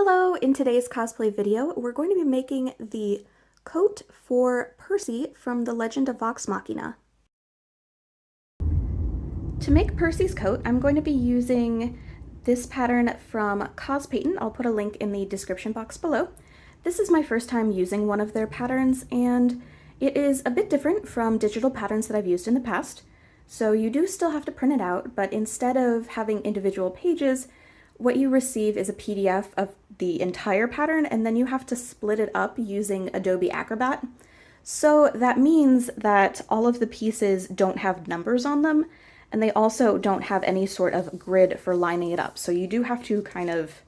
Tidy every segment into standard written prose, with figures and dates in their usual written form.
Hello, in today's cosplay video, we're going to be making the coat for Percy from the Legend of Vox Machina. To make Percy's coat, I'm going to be using this pattern from CosPayton. I'll put a link in the description box below. This is my first time using one of their patterns, and it is a bit different from digital patterns that I've used in the past. So you do still have to print it out, but instead of having individual pages, what you receive is a PDF of the entire pattern, and then you have to split it up using Adobe Acrobat. So that means that all of the pieces don't have numbers on them, and they also don't have any sort of grid for lining it up. So you do have to kind of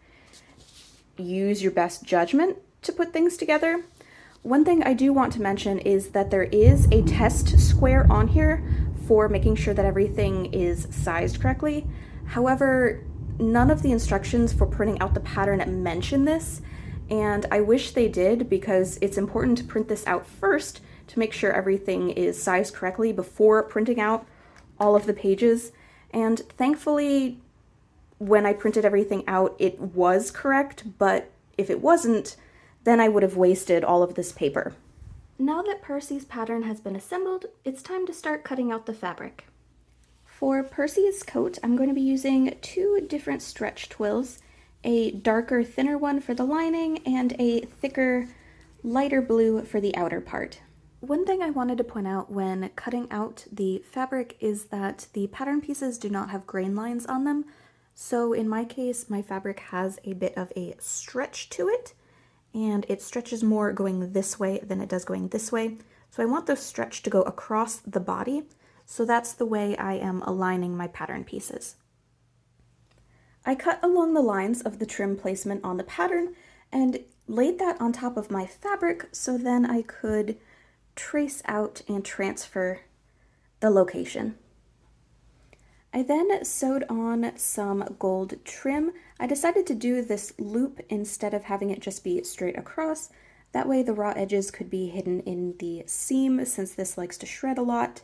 use your best judgment to put things together. One thing I do want to mention is that there is a test square on here for making sure that everything is sized correctly. However, none of the instructions for printing out the pattern mention this, and I wish they did because it's important to print this out first to make sure everything is sized correctly before printing out all of the pages. And thankfully, when I printed everything out, it was correct, but if it wasn't, then I would have wasted all of this paper. Now that Percy's pattern has been assembled, it's time to start cutting out the fabric. For Percy's coat, I'm going to be using two different stretch twills, a darker, thinner one for the lining and a thicker, lighter blue for the outer part. One thing I wanted to point out when cutting out the fabric is that the pattern pieces do not have grain lines on them. So in my case, my fabric has a bit of a stretch to it, and it stretches more going this way than it does going this way. So I want the stretch to go across the body. So that's the way I am aligning my pattern pieces. I cut along the lines of the trim placement on the pattern and laid that on top of my fabric so then I could trace out and transfer the location. I then sewed on some gold trim. I decided to do this loop instead of having it just be straight across. That way the raw edges could be hidden in the seam since this likes to shred a lot.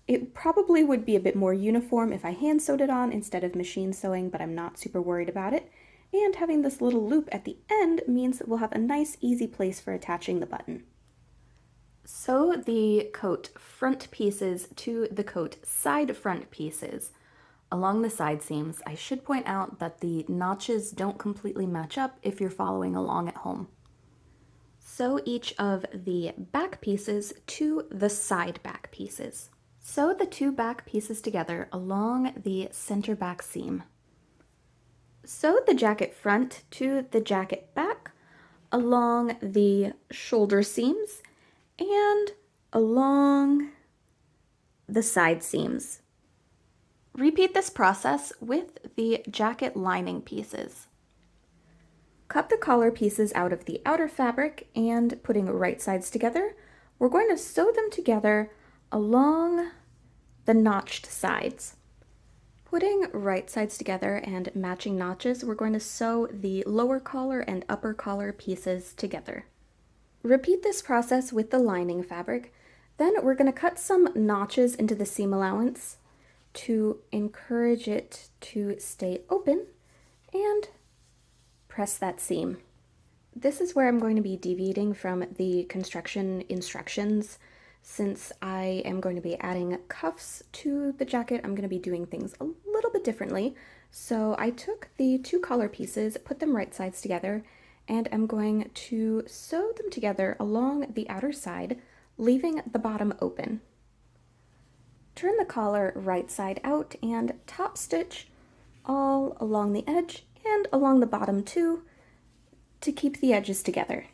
It probably would be a bit more uniform if I hand sewed it on instead of machine sewing, but I'm not super worried about it. And having this little loop at the end means that we'll have a nice, easy place for attaching the button. Sew the coat front pieces to the coat side front pieces. Along the side seams, I should point out that the notches don't completely match up if you're following along at home. Sew each of the back pieces to the side back pieces. Sew the two back pieces together along the center back seam. Sew the jacket front to the jacket back along the shoulder seams and along the side seams. Repeat this process with the jacket lining pieces. Cut the collar pieces out of the outer fabric and putting right sides together, we're going to sew them together along the notched sides. Putting right sides together and matching notches, we're going to sew the lower collar and upper collar pieces together. Repeat this process with the lining fabric. Then we're going to cut some notches into the seam allowance to encourage it to stay open and press that seam. This is where I'm going to be deviating from the construction instructions. Since I am going to be adding cuffs to the jacket, I'm going to be doing things a little bit differently. So I took the two collar pieces, put them right sides together, and I'm going to sew them together along the outer side, leaving the bottom open. Turn the collar right side out and top stitch all along the edge and along the bottom too to keep the edges together.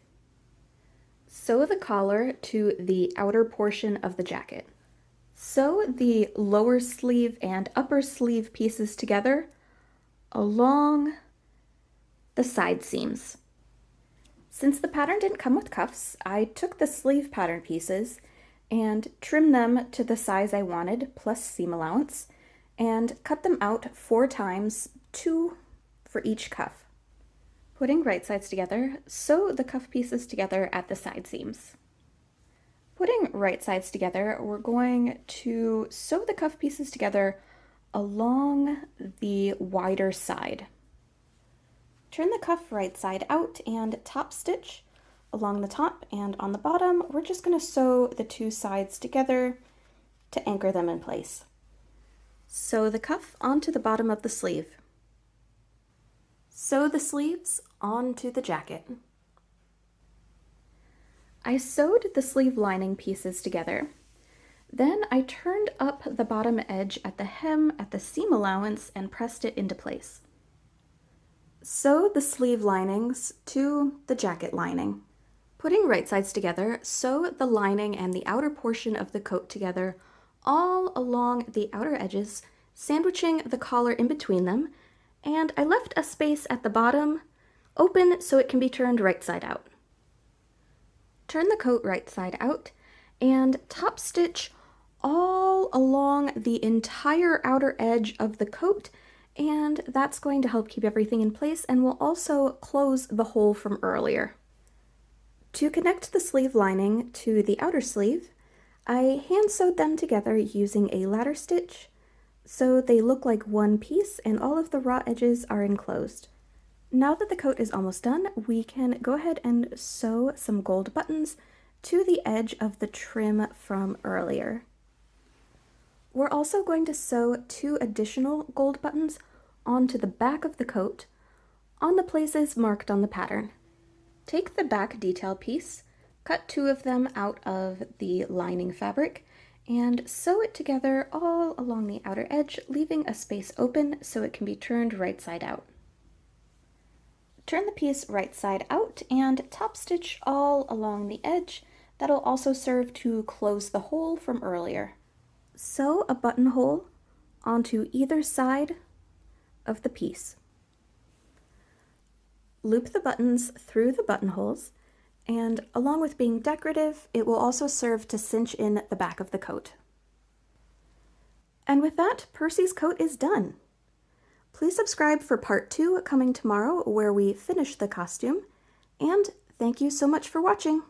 Sew the collar to the outer portion of the jacket. Sew the lower sleeve and upper sleeve pieces together along the side seams. Since the pattern didn't come with cuffs, I took the sleeve pattern pieces and trimmed them to the size I wanted, plus seam allowance, and cut them out 4 times, 2 for each cuff. Putting right sides together, sew the cuff pieces together at the side seams. Putting right sides together, we're going to sew the cuff pieces together along the wider side. Turn the cuff right side out and top stitch along the top, and on the bottom we're just going to sew the two sides together to anchor them in place. Sew the cuff onto the bottom of the sleeve. Sew the sleeves onto the jacket. I sewed the sleeve lining pieces together. Then I turned up the bottom edge at the hem at the seam allowance and pressed it into place. Sew the sleeve linings to the jacket lining. Putting right sides together, sew the lining and the outer portion of the coat together all along the outer edges, sandwiching the collar in between them, and I left a space at the bottom open so it can be turned right side out. Turn the coat right side out and top stitch all along the entire outer edge of the coat, and that's going to help keep everything in place and will also close the hole from earlier. To connect the sleeve lining to the outer sleeve, I hand sewed them together using a ladder stitch so they look like one piece and all of the raw edges are enclosed. Now that the coat is almost done, we can go ahead and sew some gold buttons to the edge of the trim from earlier. We're also going to sew 2 additional gold buttons onto the back of the coat on the places marked on the pattern. Take the back detail piece, cut 2 of them out of the lining fabric, and sew it together all along the outer edge, leaving a space open so it can be turned right side out. Turn the piece right side out and top stitch all along the edge. That'll also serve to close the hole from earlier. Sew a buttonhole onto either side of the piece. Loop the buttons through the buttonholes, and along with being decorative, it will also serve to cinch in the back of the coat. And with that, Percy's coat is done. Please subscribe for part 2 coming tomorrow, where we finish the costume, and thank you so much for watching.